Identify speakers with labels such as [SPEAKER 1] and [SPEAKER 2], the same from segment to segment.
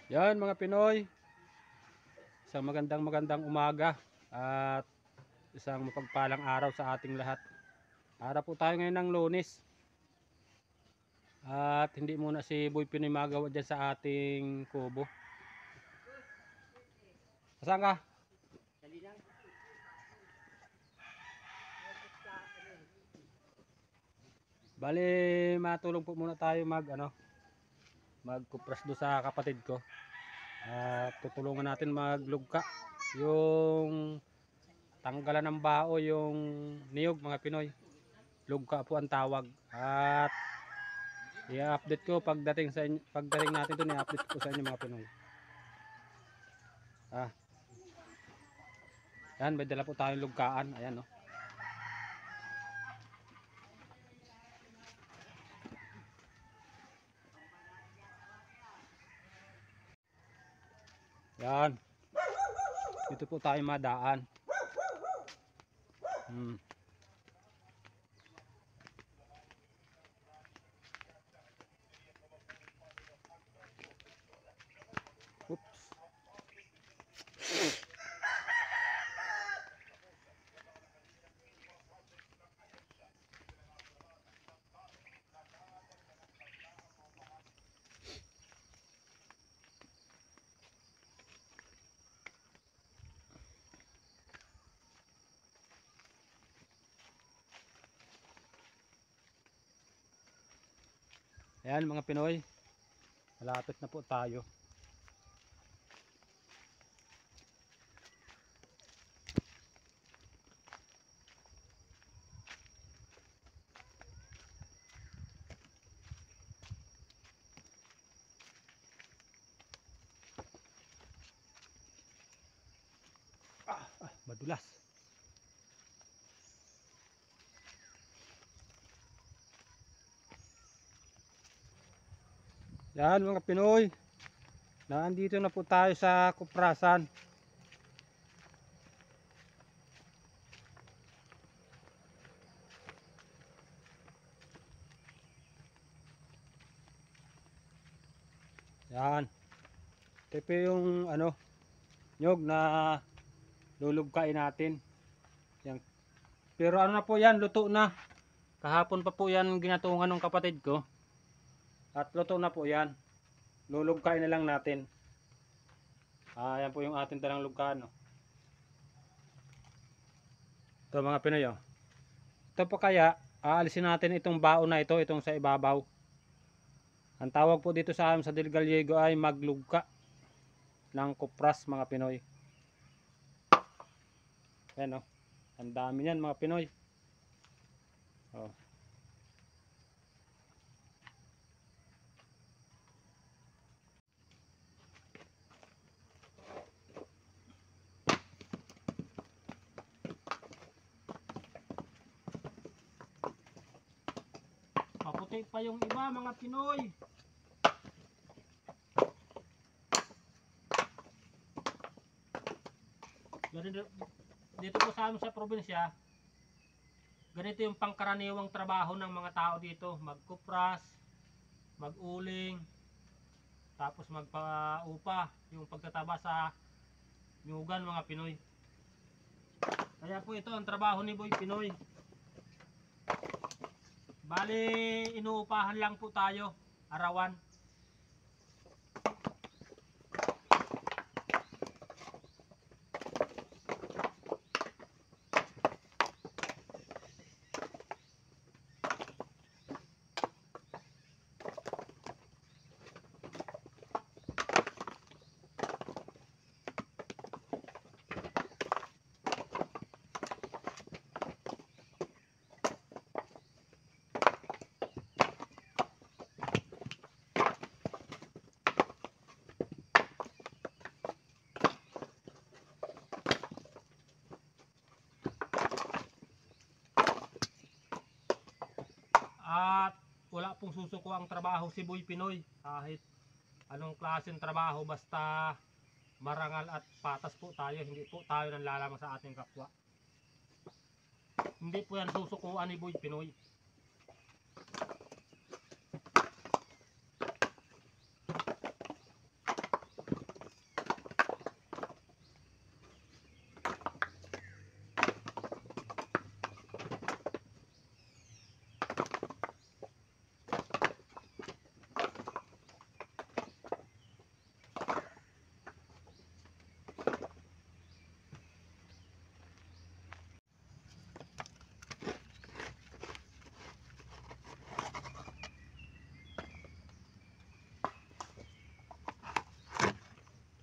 [SPEAKER 1] Yan mga Pinoy, isang magandang umaga at isang mapagpalang araw sa ating lahat. Araw po tayo ngayon ng Lunes. At hindi muna si Boy Pinoy magawa dyan sa ating kubo. Saan ka? Bali, matulong po muna tayo magkupras do sa kapatid ko. At tutulungan natin maglugka. Yung tanggalan ng bao, yung niyog mga Pinoy. Lugka po ang tawag. At i-update ko pagdating natin doon, i-update ko sa inyo mga Pinoy. Yan, may dala po tayong lugkaan. Ayan, no. Yan. Dito po tayo madaan. Oops. Ayan mga Pinoy, malapit na po tayo. Madulas. Yan mga Pinoy, nandito na po tayo sa kuprasan. Yan. Ito po yung nyog na lulugkain natin. Yan. Pero na po yan, luto na. Kahapon pa po yan ginatungan ng kapatid ko. At luto na po yan. Lulugkain na lang natin. Yan po yung ating dalang lugkaan. Ito mga Pinoy. Ito po kaya, aalisin natin itong baon na ito, itong sa ibabaw. Ang tawag po dito sa amin sa Del Gallego ay maglugka ng kupras mga Pinoy. Ayan, ang dami niyan mga Pinoy. Maputi pa yung iba mga Pinoy. Dito po sa amin sa probinsya, ganito yung pangkaraniwang trabaho ng mga tao dito. Magkupras, maguling, tapos magpaupa, yung pagtataba sa nyugan mga Pinoy. Kaya po ito ang trabaho ni Boy Pinoy. Bali, inuupahan lang po tayo, arawan. At wala pong susuko ang trabaho si Boy Pinoy. Kahit anong klaseng trabaho, basta marangal at patas po tayo. Hindi po tayo nanlalamang sa ating kapwa. Hindi po yan susukuan ni Boy Pinoy.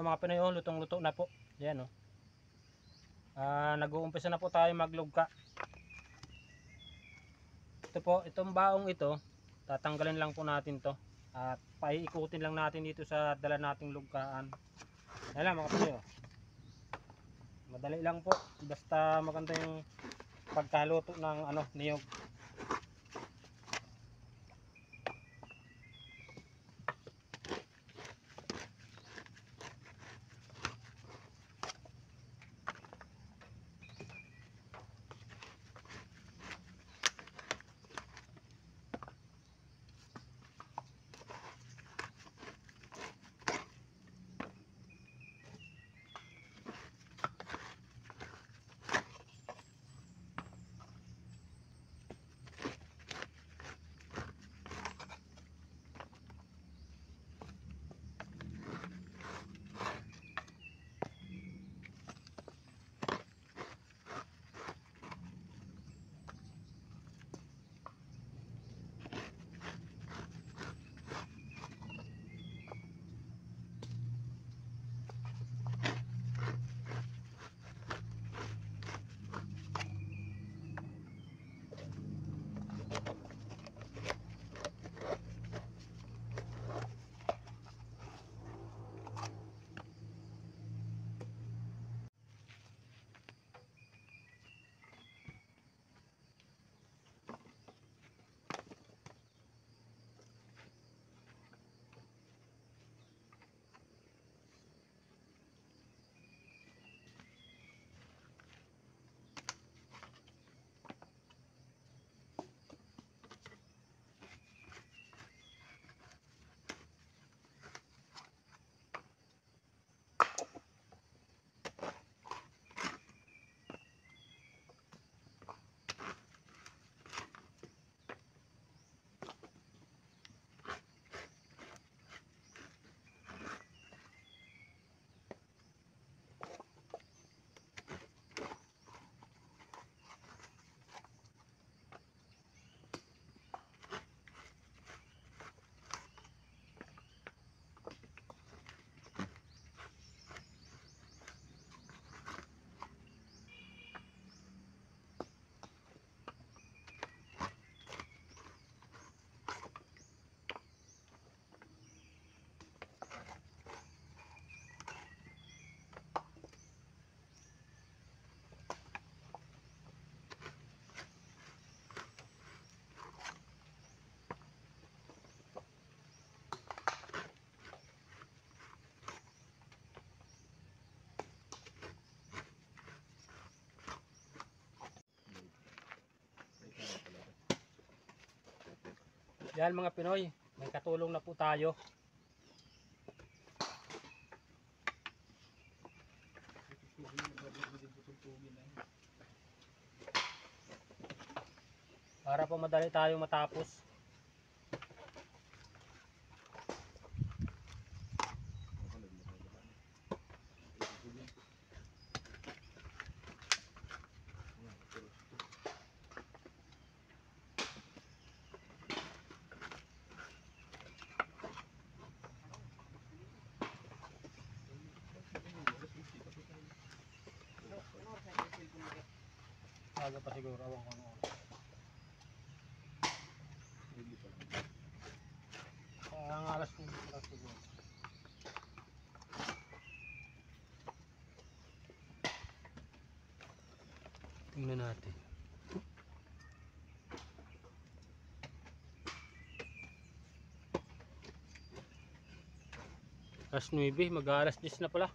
[SPEAKER 1] Ito mga Pinoy, oh, lutong-luto na po. Yan, oh. Nag-uumpisa na po tayo maglugka. Ito po, itong baong ito, tatanggalin lang po natin to. At paiikutin lang natin dito sa dala nating lugkaan. Yan lang mga Pinoy, oh. Madali lang po. Basta maganda yung pagkaluto ng niyog. Yan mga Pinoy, may katulong na po tayo. Para po madali tayo matapos. Aga pa siguro, awang ko noon. Ang alas ko siguro. Tingnan natin. Alas 9, mag-alas 10 na pala.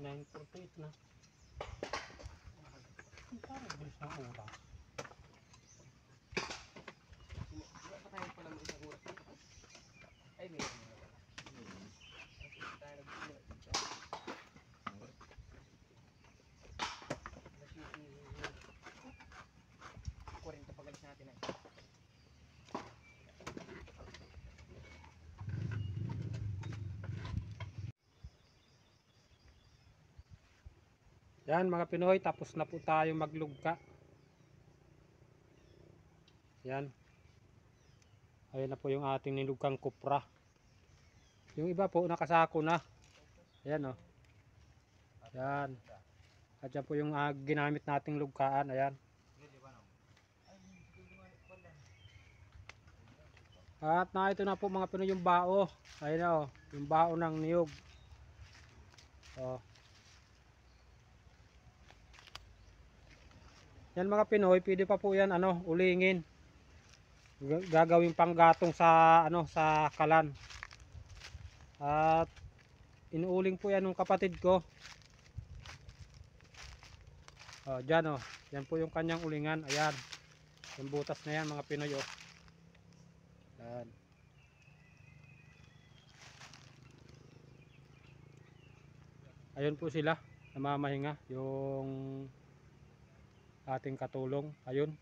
[SPEAKER 1] Nine 48 na. Parang bilis ng oras.
[SPEAKER 2] Ay, may
[SPEAKER 1] Yan mga Pinoy, tapos na po tayo maglugka. Yan. Ayan na po yung ating nilugang kupra. Yung iba po nakasako na. Ayan o. Yan. At yan po yung ginamit nating lugkaan. Ayan. At ito na po mga Pinoy yung bao. Ayan o. Yung bao ng niyog. O. Yan mga Pinoy, pwede pa po yan ulingin. Gagawing panggatong sa sa kalan. At inuuling po yan ng kapatid ko. Diyan yan po yung kanyang ulingan. Ayan. Yung butas na yan mga Pinoy Ayan. Ayun po sila namamahinga yung ating katulong. Ayun.